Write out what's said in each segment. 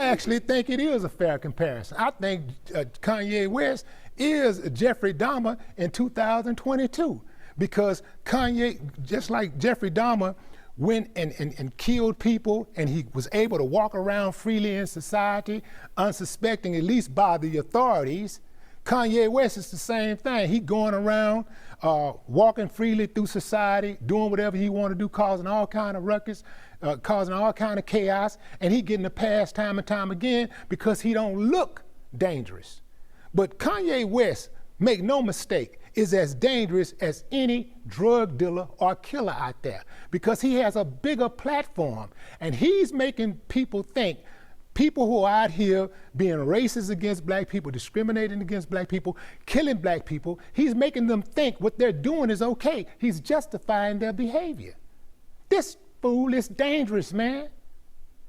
actually think it is a fair comparison. I think Kanye West is Jeffrey Dahmer in 2022, because Kanye, just like Jeffrey Dahmer, went and killed people, and he was able to walk around freely in society, unsuspecting, at least by the authorities. Kanye West is the same thing. He going around, walking freely through society, doing whatever he want to do, causing all kind of ruckus, causing all kind of chaos, and he getting a pass time and time again because he don't look dangerous. But Kanye West, make no mistake, is as dangerous as any drug dealer or killer out there, because he has a bigger platform, and he's making people think, people who are out here being racist against black people, discriminating against black people, killing black people, he's making them think what they're doing is okay. He's justifying their behavior. This fool is dangerous, man.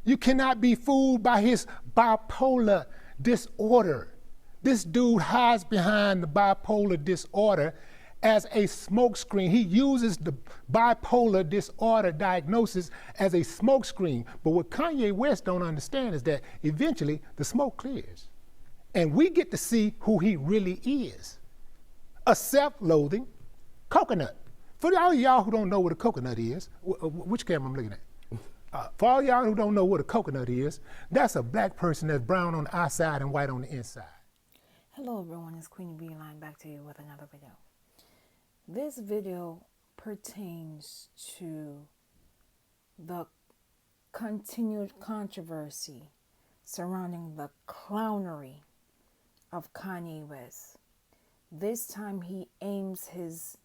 You cannot be fooled by his bipolar disorder. This dude hides behind the bipolar disorder as a smokescreen. He uses the bipolar disorder diagnosis as a smokescreen. But what Kanye West don't understand is that eventually the smoke clears, and we get to see who he really is. A self-loathing coconut. For all y'all who don't know what a coconut is, which camera I'm looking at? For all y'all who don't know what a coconut is, that's a black person that's brown on the outside and white on the inside. Hello everyone, it's Queenie Beeline back to you with another video. This video pertains to the continued controversy surrounding the clownery of Kanye West. This time he aims his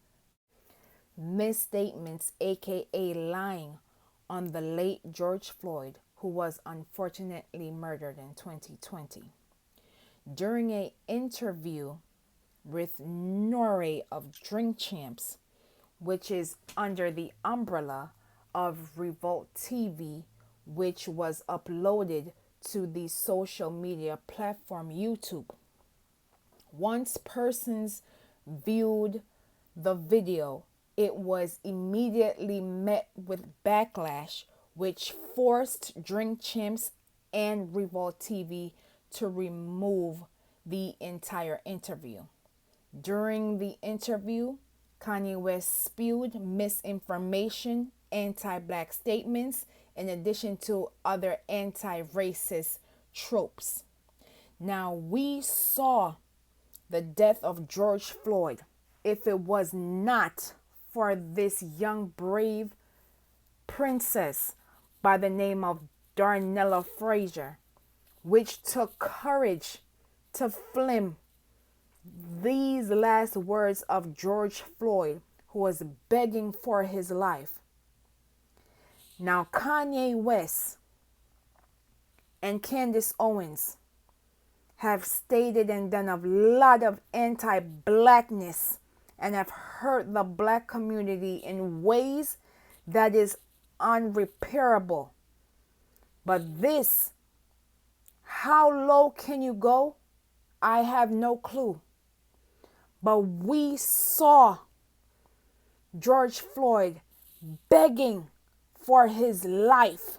misstatements, aka lying, on the late George Floyd, who was unfortunately murdered in 2020. During an interview with Nore of Drink Champs, which is under the umbrella of Revolt TV, which was uploaded to the social media platform YouTube. Once persons viewed the video, it was immediately met with backlash, which forced Drink Champs and Revolt TV to remove the entire interview. During the interview, Kanye West spewed misinformation, anti-black statements, in addition to other anti-racist tropes. Now, we saw the death of George Floyd. If it was not for this young, brave princess by the name of Darnella Frazier, which took courage to film these last words of George Floyd, who was begging for his life. Now, Kanye West and Candace Owens have stated and done a lot of anti-blackness and have hurt the black community in ways that is unrepairable. But this, how low can you go? I have no clue. But we saw George Floyd begging for his life.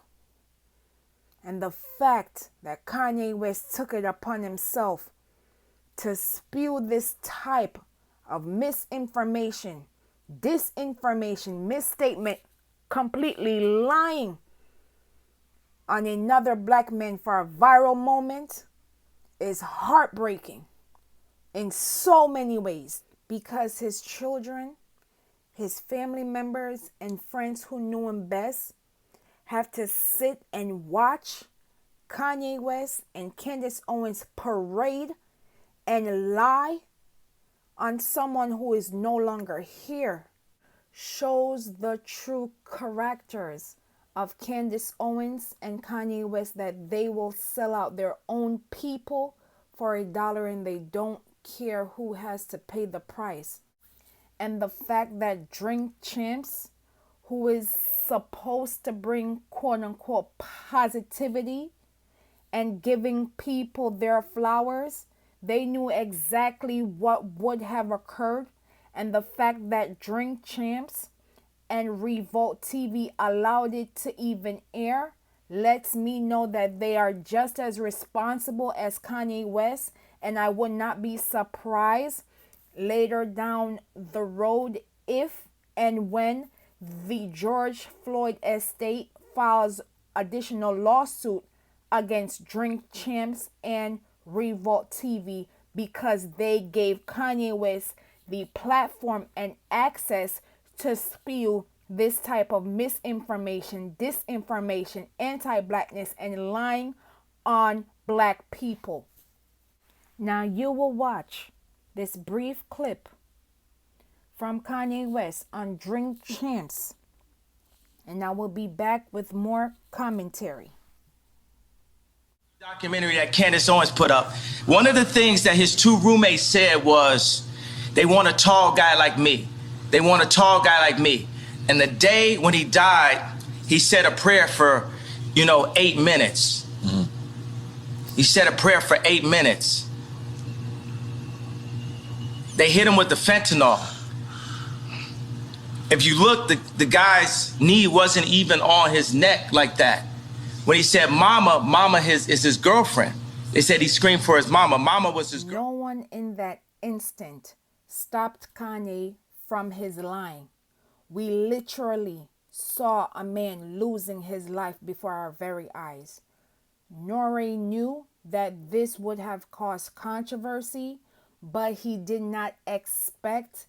And the fact that Kanye West took it upon himself to spew this type of misinformation, disinformation, misstatement, completely lying on another black man for a viral moment is heartbreaking in so many ways, because his children, his family members, and friends who knew him best have to sit and watch Kanye West and Candace Owens parade and lie on someone who is no longer here. Shows the true characters of Candace Owens and Kanye West, that they will sell out their own people for $1 and they don't care who has to pay the price. And the fact that Drink Champs, who is supposed to bring quote unquote positivity and giving people their flowers, they knew exactly what would have occurred. And the fact that Drink Champs and Revolt TV allowed it to even air, lets me know that they are just as responsible as Kanye West, and I would not be surprised later down the road if and when the George Floyd estate files additional lawsuit against Drink Champs and Revolt TV because they gave Kanye West the platform and access to spew this type of misinformation, disinformation, anti-blackness, and lying on black people. Now you will watch this brief clip from Kanye West on Drink Champs, and I will be back with more commentary. Documentary that Candace Owens put up, one of the things that his two roommates said was, they want a tall guy like me. They want a tall guy like me. And the day when he died, he said a prayer for, 8 minutes. Mm-hmm. He said a prayer for 8 minutes. They hit him with the fentanyl. If you look, the guy's knee wasn't even on his neck like that. When he said mama is his girlfriend. They said he screamed for his mama. Mama was his girlfriend. No one in that instant stopped Kanye from his lying. We literally saw a man losing his life before our very eyes. Nore knew that this would have caused controversy, but he did not expect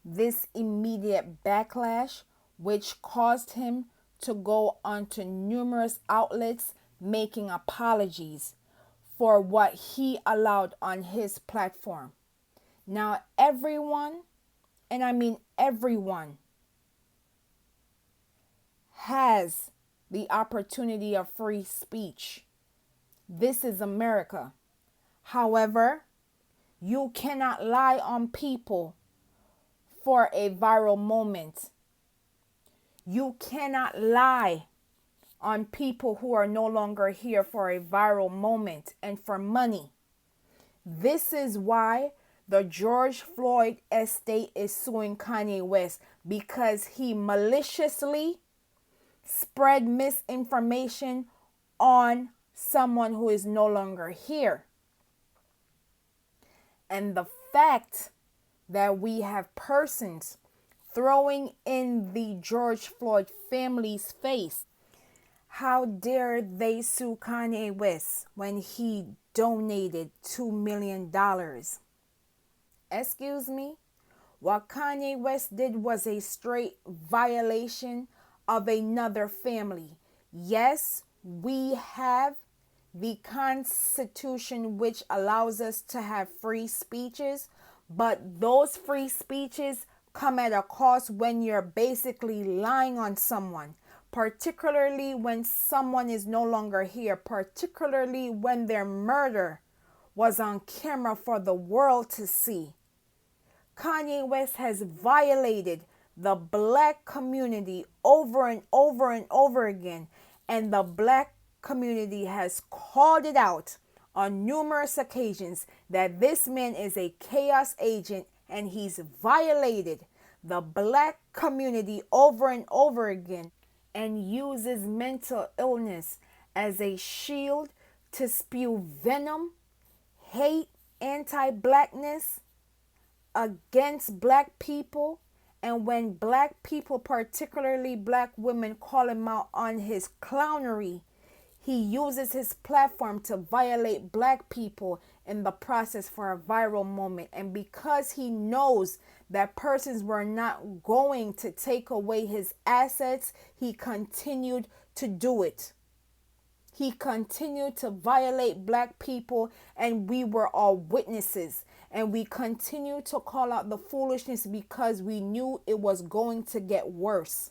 this immediate backlash, which caused him to go onto numerous outlets making apologies for what he allowed on his platform. Now, everyone, and I mean everyone, has the opportunity of free speech. This is America. However, you cannot lie on people for a viral moment. You cannot lie on people who are no longer here for a viral moment and for money. This is why the George Floyd estate is suing Kanye West, because he maliciously spread misinformation on someone who is no longer here. And the fact that we have persons throwing in the George Floyd family's face, how dare they sue Kanye West when he donated $2 million? Excuse me? What Kanye West did was a straight violation of another family. Yes, we have the Constitution, which allows us to have free speeches, but those free speeches come at a cost when you're basically lying on someone, particularly when someone is no longer here, particularly when their murder was on camera for the world to see. Kanye West has violated the black community over and over and over again, and the black community has called it out on numerous occasions that this man is a chaos agent and he's violated the black community over and over again and uses mental illness as a shield to spew venom, hate, anti-blackness against black people. And when black people, particularly black women, call him out on his clownery, he uses his platform to violate black people in the process for a viral moment. And because he knows that persons were not going to take away his assets, he continued to do it. He continued to violate black people, and we were all witnesses. And we continued to call out the foolishness because we knew it was going to get worse.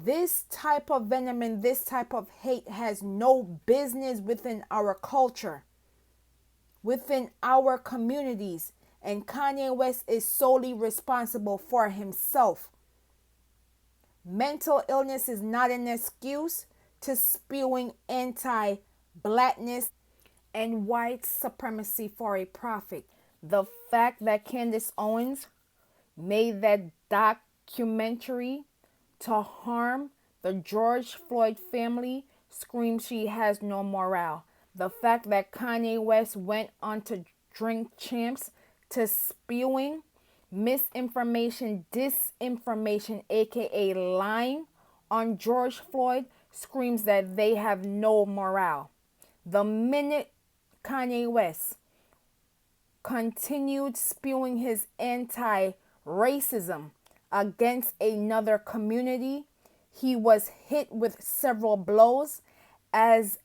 This type of venom and this type of hate has no business within our culture, within our communities, and Kanye West is solely responsible for himself. Mental illness is not an excuse to spewing anti-blackness and white supremacy for a profit. The fact that Candace Owens made that documentary to harm The George Floyd family screams she has no morale. The fact that Kanye West went on to Drink Champs to spewing misinformation, disinformation, aka lying on George Floyd screams that they have no morale. The minute Kanye West continued spewing his anti-racism against another community, he was hit with several blows as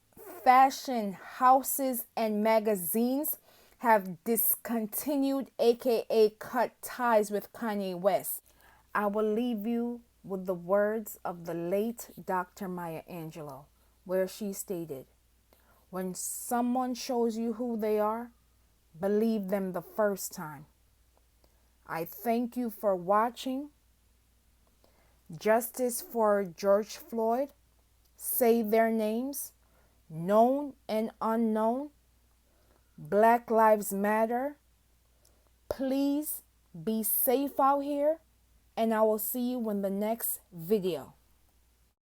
fashion houses and magazines have discontinued, aka cut ties with Kanye West. I will leave you with the words of the late Dr. Maya Angelou, where she stated, "When someone shows you who they are, believe them the first time." I thank you for watching. Justice for George Floyd. Say their names, known and unknown. Black Lives Matter. Please be safe out here, and I will see you in the next video.